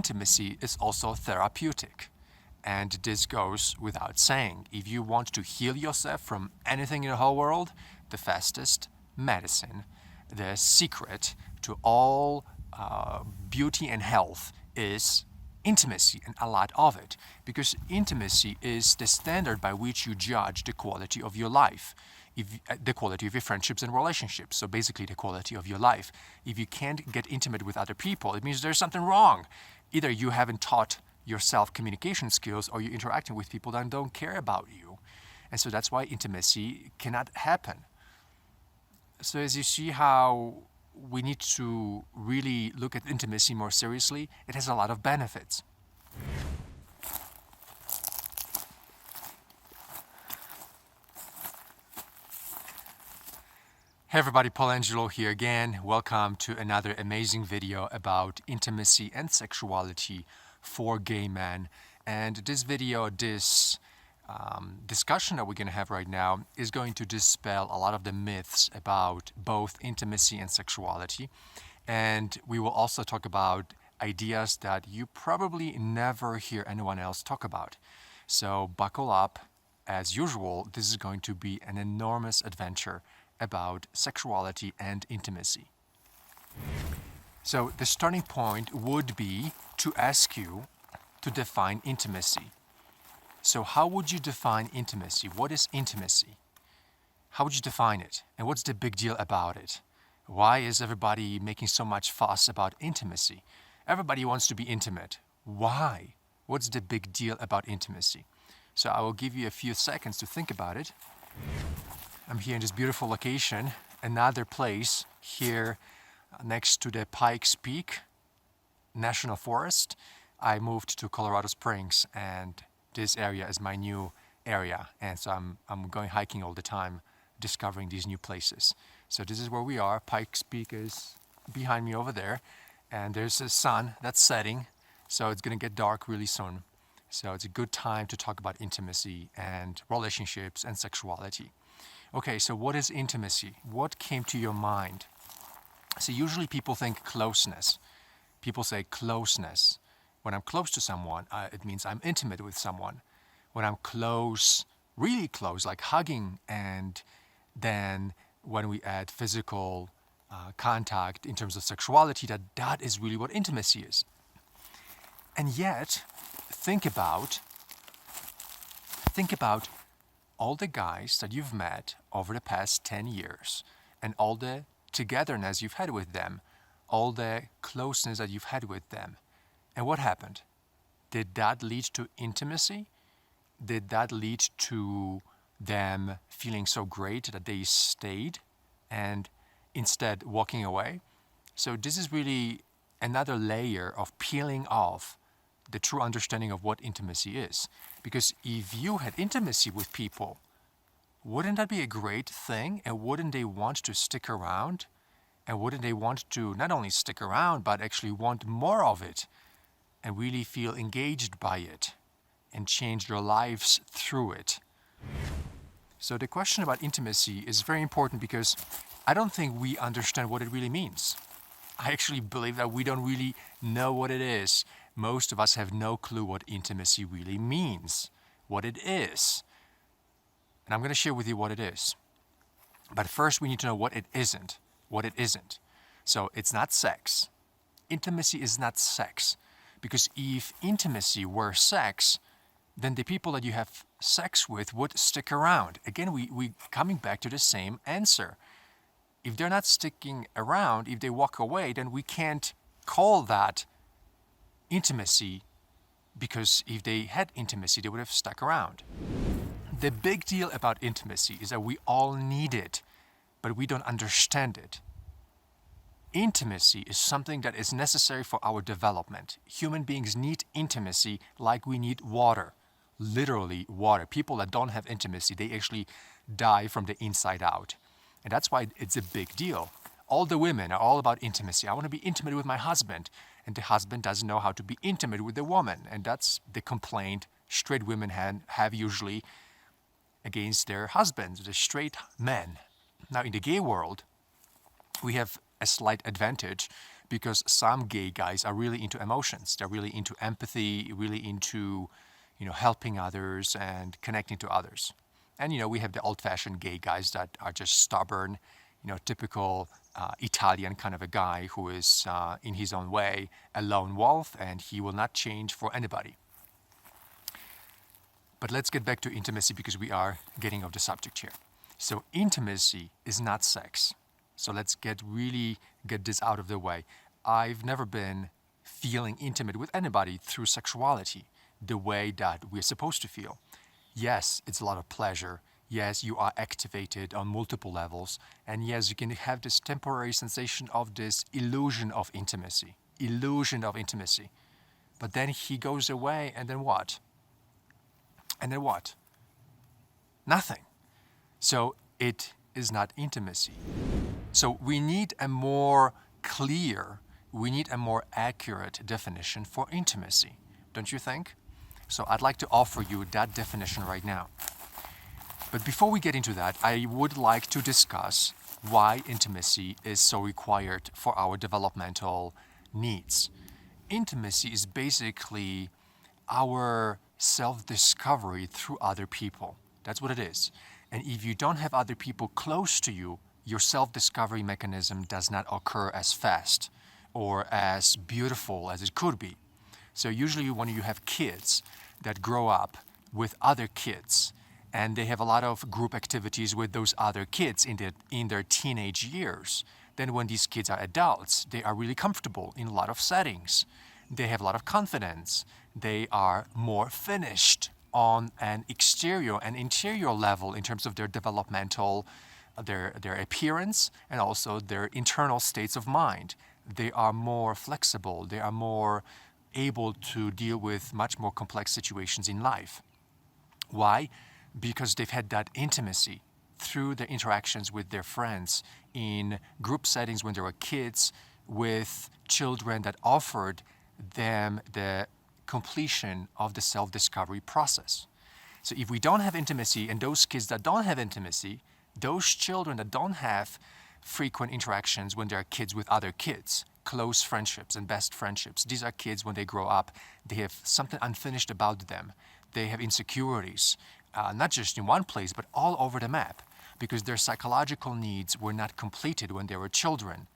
intimacy is also therapeutic. And this goes without saying. If you want to heal yourself from anything in the whole world, the fastest medicine, the secret to all beauty and health is intimacy, and a lot of it. Because intimacy is the standard by which you judge the quality of your life, the quality of your friendships and relationships. So basically the quality of your life. If you can't get intimate with other people, it means there's something wrong. Either you haven't taught yourself communication skills, or you're interacting with people that don't care about you. And so that's why intimacy cannot happen. So as you see how we need to really look at intimacy more seriously, it has a lot of benefits. Hey everybody, Paul Angelo here again. Welcome to another amazing video about intimacy and sexuality for gay men. And this video, this discussion that we're going to have right now is going to dispel a lot of the myths about both intimacy and sexuality. And we will also talk about ideas that you probably never hear anyone else talk about. So buckle up. As usual, this is going to be an enormous adventure about sexuality and intimacy. So the starting point would be to ask you to define intimacy. So how would you define intimacy? What is intimacy? How would you define it? And what's the big deal about it? Why is everybody making so much fuss about intimacy? Everybody wants to be intimate. Why? What's the big deal about intimacy? So I will give you a few seconds to think about it. I'm here in this beautiful location, another place here next to the Pikes Peak National Forest. I moved to Colorado Springs, and this area is my new area, and so I'm going hiking all the time, discovering these new places. So this is where we are. Pikes Peak is behind me over there, and there's the sun that's setting, so it's going to get dark really soon. So it's a good time to talk about intimacy and relationships and sexuality. Okay, so what is intimacy? What came to your mind? So usually people think closeness. People say closeness. When I'm close to someone, it means I'm intimate with someone. When I'm close, really close, like hugging, and then when we add physical contact in terms of sexuality, that is really what intimacy is. And yet, think about all the guys that you've met over the past 10 years and all the togetherness you've had with them, all the closeness that you've had with them. And what happened? Did that lead to intimacy? Did that lead to them feeling so great that they stayed and instead walking away? So this is really another layer of peeling off the true understanding of what intimacy is. Because if you had intimacy with people, wouldn't that be a great thing? And wouldn't they want to stick around? And wouldn't they want to not only stick around, but actually want more of it and really feel engaged by it and change their lives through it? So the question about intimacy is very important because I don't think we understand what it really means. I actually believe that we don't really know what it is. Most of us have no clue what intimacy really means, what it is. And I'm going to share with you what it is. But first we need to know what it isn't. What it isn't. So it's not sex. Intimacy is not sex. Because if intimacy were sex, then the people that you have sex with would stick around. Again, we coming back to the same answer. If they're not sticking around, if they walk away, then we can't call that intimacy, because if they had intimacy, they would have stuck around. The big deal about intimacy is that we all need it, but we don't understand it. Intimacy is something that is necessary for our development. Human beings need intimacy like we need water. Literally water. People that don't have intimacy, they actually die from the inside out. And that's why it's a big deal. All the women are all about intimacy. I want to be intimate with my husband. And the husband doesn't know how to be intimate with the woman. And that's the complaint straight women have usually against their husbands, the straight men. Now in the gay world, we have a slight advantage because some gay guys are really into emotions. They're really into empathy, really into, helping others and connecting to others. And, we have the old-fashioned gay guys that are just stubborn, typical Italian kind of a guy who is, in his own way, a lone wolf, and he will not change for anybody. But let's get back to intimacy because we are getting off the subject here. So intimacy is not sex. So let's get this out of the way. I've never been feeling intimate with anybody through sexuality the way that we're supposed to feel. Yes, it's a lot of pleasure. Yes, you are activated on multiple levels. And yes, you can have this temporary sensation of this illusion of intimacy. But then he goes away, and then what? Nothing. So it is not intimacy. So we need a more clear, accurate definition for intimacy, don't you think? So I'd like to offer you that definition right now. But before we get into that, I would like to discuss why intimacy is so required for our developmental needs. Intimacy is basically our self-discovery through other people. That's what it is. And if you don't have other people close to you, your self-discovery mechanism does not occur as fast or as beautiful as it could be. So usually when you have kids that grow up with other kids and they have a lot of group activities with those other kids in their teenage years, then when these kids are adults, they are really comfortable in a lot of settings. They have a lot of confidence. They are more finished on an exterior and interior level in terms of their developmental, their appearance, and also their internal states of mind. They are more flexible. They are more able to deal with much more complex situations in life. Why? Because they've had that intimacy through their interactions with their friends in group settings when they were kids, with children that offered them the completion of the self-discovery process. So if we don't have intimacy, and those kids that don't have intimacy, those children that don't have frequent interactions when they're kids with other kids, close friendships and best friendships, these are kids when they grow up, they have something unfinished about them. They have insecurities, not just in one place, but all over the map, because their psychological needs were not completed when they were children.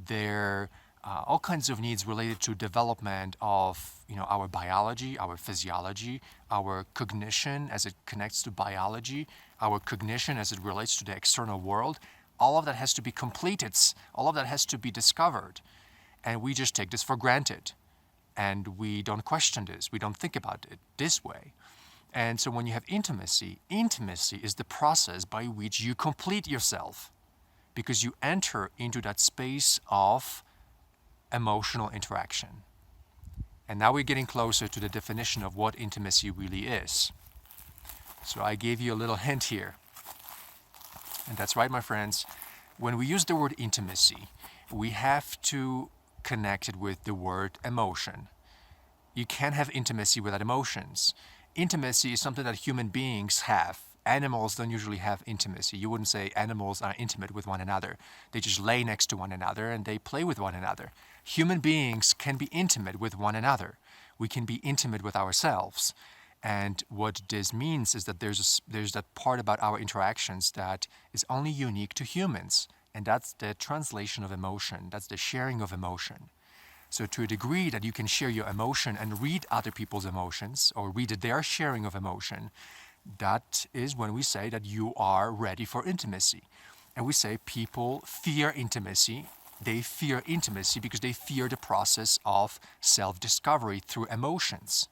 Their all kinds of needs related to development of our biology, our physiology, our cognition as it connects to biology, our cognition as it relates to the external world. All of that has to be completed. All of that has to be discovered. And we just take this for granted. And we don't question this. We don't think about it this way. And so when you have intimacy, intimacy is the process by which you complete yourself, because you enter into that space of emotional interaction. And now we're getting closer to the definition of what intimacy really is. So I gave you a little hint here. And that's right, my friends. When we use the word intimacy, we have to connect it with the word emotion. You can't have intimacy without emotions. Intimacy is something that human beings have. Animals don't usually have intimacy. You wouldn't say animals are intimate with one another. They just lay next to one another and they play with one another. Human beings can be intimate with one another. We can be intimate with ourselves. And what this means is that there's that part about our interactions that is only unique to humans. And that's the translation of emotion. That's the sharing of emotion. So to a degree that you can share your emotion and read other people's emotions or read their sharing of emotion, that is when we say that you are ready for intimacy. And we say people fear intimacy. They fear intimacy because they fear the process of self-discovery through emotions.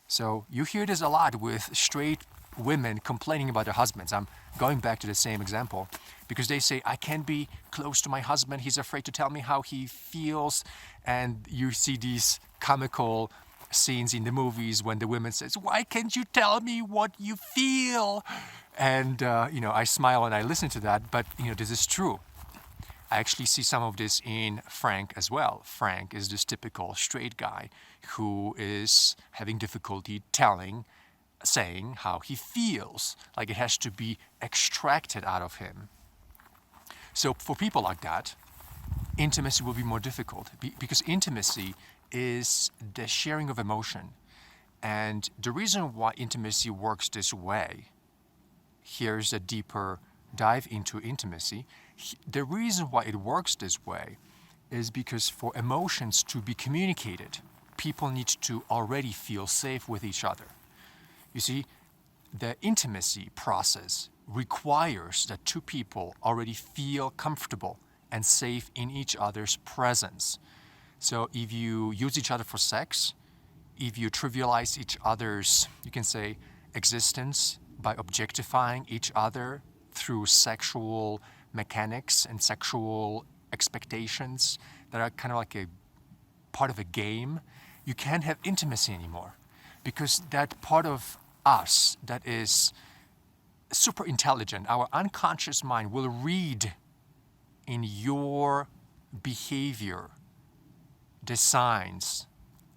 So you hear this a lot with straight women complaining about their husbands. I'm going back to the same example because they say, I can't be close to my husband. He's afraid to tell me how he feels. And you see these comical scenes in the movies when the woman says, why can't you tell me what you feel? And, I smile and I listen to that, but, this is true. I actually see some of this in Frank as well. Frank is this typical straight guy who is having difficulty saying how he feels, like it has to be extracted out of him. So for people like that, intimacy will be more difficult because intimacy is the sharing of emotion. And the reason why intimacy works this way, here's a deeper dive into intimacy. The reason why it works this way is because for emotions to be communicated, people need to already feel safe with each other. You see, the intimacy process requires that two people already feel comfortable and safe in each other's presence. So if you use each other for sex, if you trivialize each other's, you can say, existence by objectifying each other through sexual mechanics and sexual expectations that are kind of like a part of a game, you can't have intimacy anymore. Because that part of us that is super intelligent, our unconscious mind will read in your behavior the signs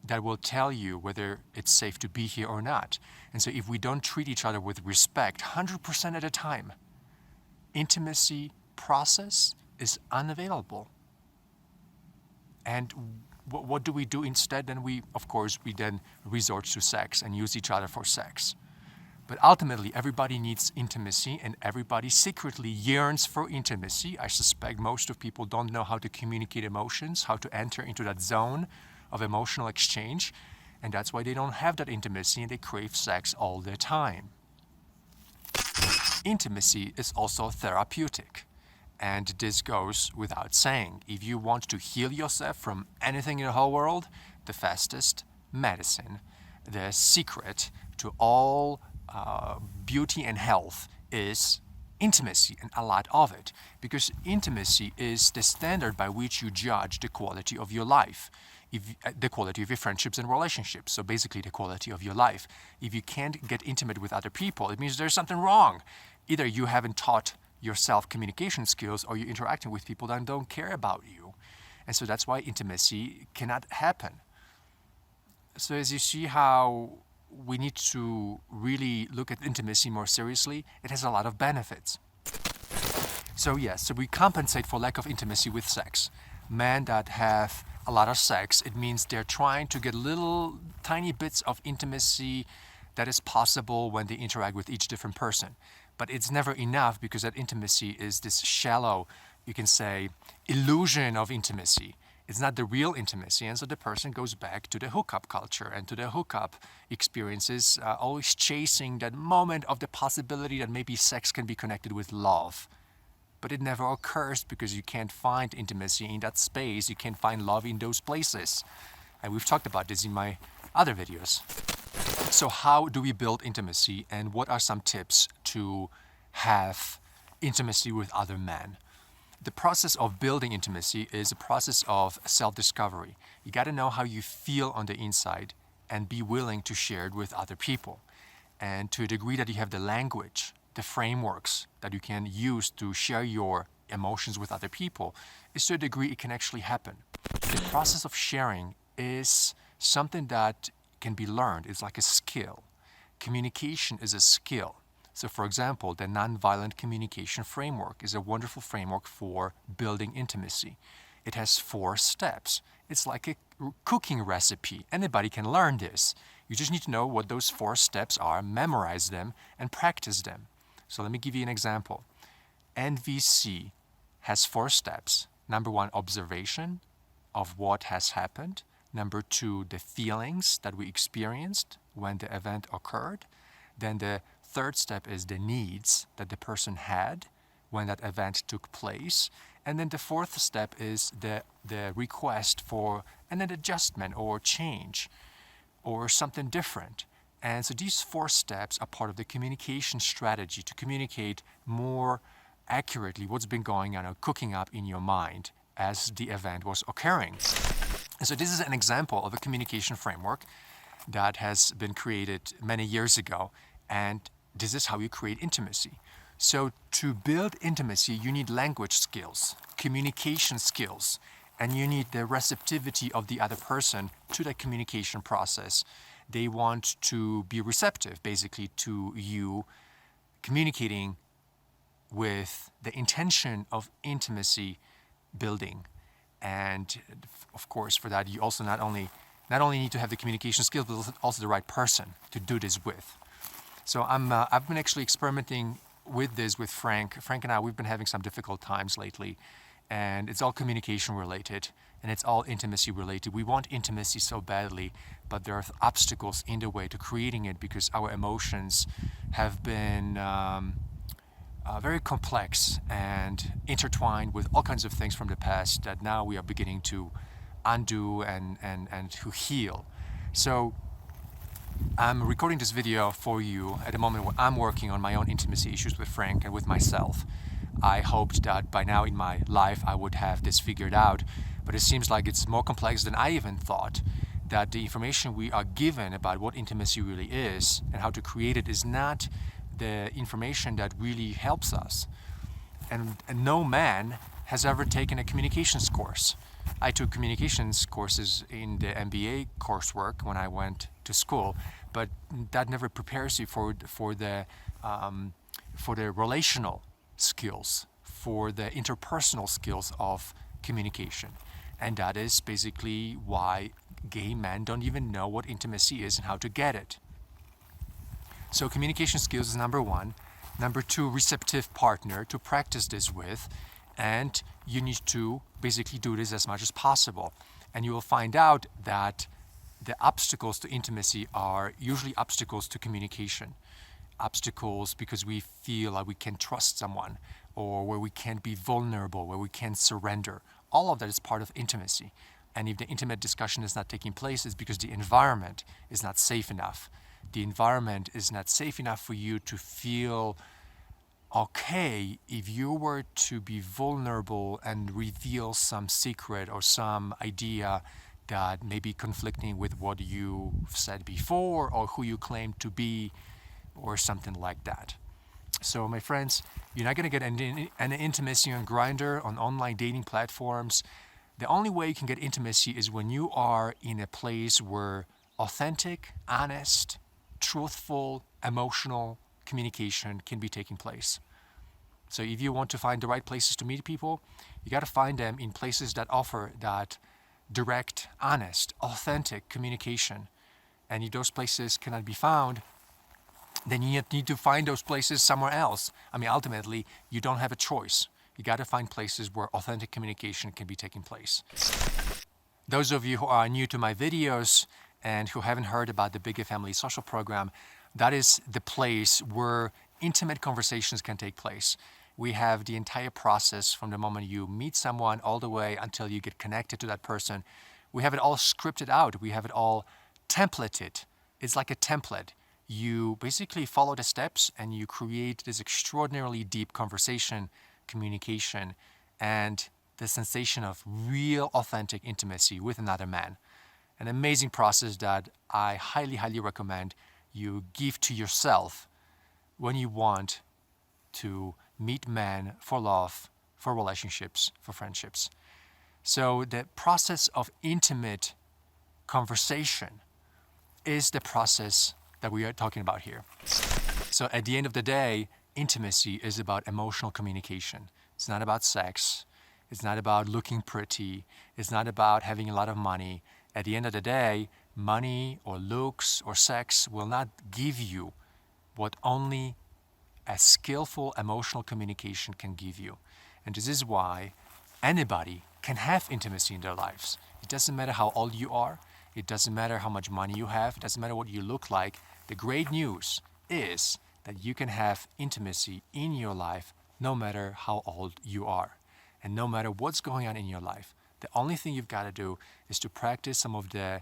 that will tell you whether it's safe to be here or not. And so if we don't treat each other with respect 100% at the time, intimacy process is unavailable. And what do we do instead? Then we then resort to sex and use each other for sex. But ultimately, everybody needs intimacy and everybody secretly yearns for intimacy. I suspect most of people don't know how to communicate emotions, how to enter into that zone of emotional exchange. And that's why they don't have that intimacy and they crave sex all the time. Intimacy is also therapeutic. And this goes without saying. If you want to heal yourself from anything in the whole world, the fastest medicine, the secret to all beauty and health is intimacy, and a lot of it. Because intimacy is the standard by which you judge the quality of your life, the quality of your friendships and relationships. So basically the quality of your life. If you can't get intimate with other people, it means there's something wrong. Either you haven't taught yourself communication skills or you're interacting with people that don't care about you. And so that's why intimacy cannot happen. So as you see how we need to really look at intimacy more seriously, it has a lot of benefits. So yes, so we compensate for lack of intimacy with sex. Men that have a lot of sex, it means they're trying to get little tiny bits of intimacy that is possible when they interact with each different person. But it's never enough because that intimacy is this shallow, you can say, illusion of intimacy. It's not the real intimacy, and so the person goes back to the hookup culture and to the hookup experiences, always chasing that moment of the possibility that maybe sex can be connected with love. But it never occurs because you can't find intimacy in that space, you can't find love in those places. And we've talked about this in my other videos. So how do we build intimacy, and what are some tips to have intimacy with other men? The process of building intimacy is a process of self-discovery. You got to know how you feel on the inside and be willing to share it with other people. And to a degree that you have the language, the frameworks that you can use to share your emotions with other people, is to a degree it can actually happen. The process of sharing is something that can be learned. It's like a skill. Communication is a skill. So for example, the nonviolent communication framework is a wonderful framework for building intimacy. It has 4 steps. It's like a cooking recipe. Anybody can learn this. You just need to know what those 4 steps are, memorize them, and practice them. So let me give you an example. NVC has 4 steps. Number 1, observation of what has happened. Number 2, the feelings that we experienced when the event occurred. Then the 3rd step is the needs that the person had when that event took place. And then the 4th step is the request for an adjustment or change or something different. And so these 4 steps are part of the communication strategy to communicate more accurately what's been going on or cooking up in your mind as the event was occurring. And so this is an example of a communication framework that has been created many years ago, and this is how you create intimacy. So to build intimacy, you need language skills, communication skills, and you need the receptivity of the other person to the communication process. They want to be receptive, basically, to you communicating with the intention of intimacy building. And of course, for that, you also not only need to have the communication skills, but also the right person to do this with. So I've been actually experimenting with this with Frank. Frank and I, we've been having some difficult times lately, and it's all communication related, and it's all intimacy related. We want intimacy so badly, but there are obstacles in the way to creating it because our emotions have been very complex and intertwined with all kinds of things from the past that now we are beginning to undo and to heal. So I'm recording this video for you at a moment where I'm working on my own intimacy issues with Frank and with myself. I hoped that by now in my life I would have this figured out, but it seems like it's more complex than I even thought, that the information we are given about what intimacy really is and how to create it is not the information that really helps us. And no man has ever taken a communications course. I took communications courses in the MBA coursework when I went to school, but that never prepares you for the relational skills, for the interpersonal skills of communication. And that is basically why gay men don't even know what intimacy is and how to get it. So communication skills is number one. Number two, receptive partner to practice this with. And you need to basically do this as much as possible. And you will find out that the obstacles to intimacy are usually obstacles to communication. Obstacles because we feel like we can trust someone, or where we can't be vulnerable, where we can't surrender. All of that is part of intimacy. And if the intimate discussion is not taking place, it's because the environment is not safe enough. The environment is not safe enough for you to feel okay if you were to be vulnerable and reveal some secret or some idea that may be conflicting with what you've said before or who you claim to be or something like that. So my friends, you're not going to get an intimacy on Grindr, on online dating platforms. The only way you can get intimacy is when you are in a place where authentic, honest, truthful, emotional communication can be taking place. So if you want to find the right places to meet people, you got to find them in places that offer that direct, honest, authentic communication. And if those places cannot be found, then you need to find those places somewhere else. I mean, ultimately, you don't have a choice. You got to find places where authentic communication can be taking place. Those of you who are new to my videos and who haven't heard about the Bigger Family Social Program, that is the place where intimate conversations can take place. We have the entire process from the moment you meet someone all the way until you get connected to that person. We have it all scripted out. We have it all templated. It's like a template. You basically follow the steps and you create this extraordinarily deep conversation, communication, and the sensation of real, authentic intimacy with another man. An amazing process that I highly, highly recommend you give to yourself when you want to meet men for love, for relationships, for friendships. So the process of intimate conversation is the process that we are talking about here. So at the end of the day, intimacy is about emotional communication. It's not about sex. It's not about looking pretty. It's not about having a lot of money. At the end of the day, money or looks or sex will not give you what only a skillful emotional communication can give you. And this is why anybody can have intimacy in their lives. It doesn't matter how old you are. It doesn't matter how much money you have. It doesn't matter what you look like. The great news is that you can have intimacy in your life no matter how old you are and no matter what's going on in your life. The only thing you've got to do is to practice some of the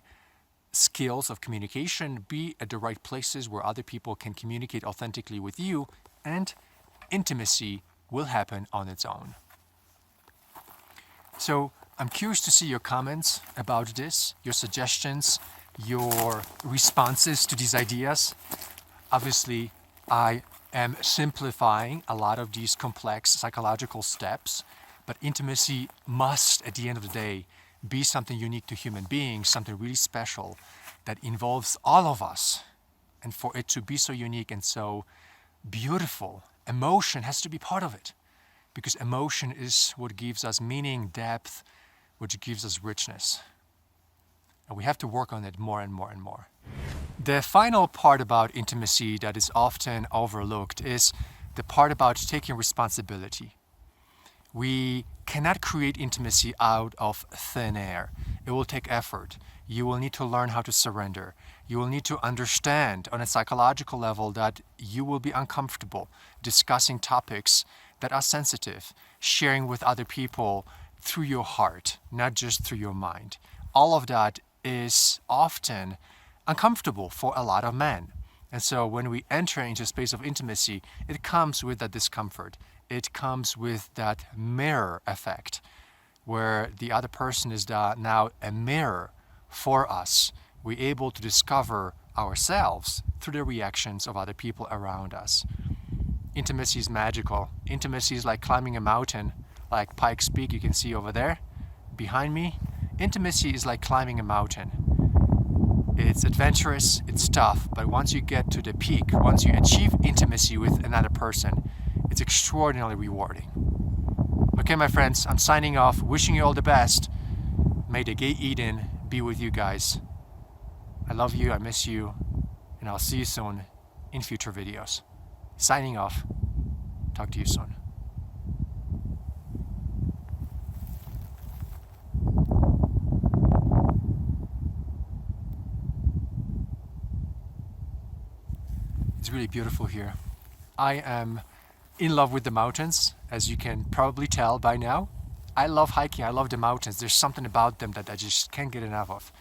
skills of communication, be at the right places where other people can communicate authentically with you, and intimacy will happen on its own. So I'm curious to see your comments about this, your suggestions, your responses to these ideas. Obviously, I am simplifying a lot of these complex psychological steps, but intimacy must, at the end of the day, be something unique to human beings, something really special that involves all of us. And for it to be so unique and so beautiful, emotion has to be part of it, because emotion is what gives us meaning, depth, which gives us richness. And we have to work on it more and more and more. The final part about intimacy that is often overlooked is the part about taking responsibility. We cannot create intimacy out of thin air. It will take effort. You will need to learn how to surrender. You will need to understand on a psychological level that you will be uncomfortable discussing topics that are sensitive, sharing with other people through your heart, not just through your mind. All of that is often uncomfortable for a lot of men. And so when we enter into a space of intimacy, it comes with that discomfort. It comes with that mirror effect, where the other person is now a mirror for us. We're able to discover ourselves through the reactions of other people around us. Intimacy is magical. Intimacy is like climbing a mountain, like Pikes Peak you can see over there behind me. Intimacy is like climbing a mountain. It's adventurous, it's tough, but once you get to the peak, once you achieve intimacy with another person, it's extraordinarily rewarding. Okay, my friends, I'm signing off, wishing you all the best. May the gay Eden be with you guys. I love you, I miss you, and I'll see you soon in future videos. Signing off. Talk to you soon. It's really beautiful here. I am in love with the mountains, as you can probably tell by now. I love hiking, I love the mountains. There's something about them that I just can't get enough of.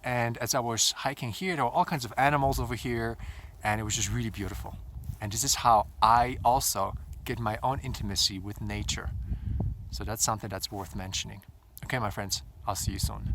And as I was hiking here, there were all kinds of animals over here, and it was just really beautiful. And this is how I also get my own intimacy with nature. So that's something that's worth mentioning. Okay, my friends, I'll see you soon.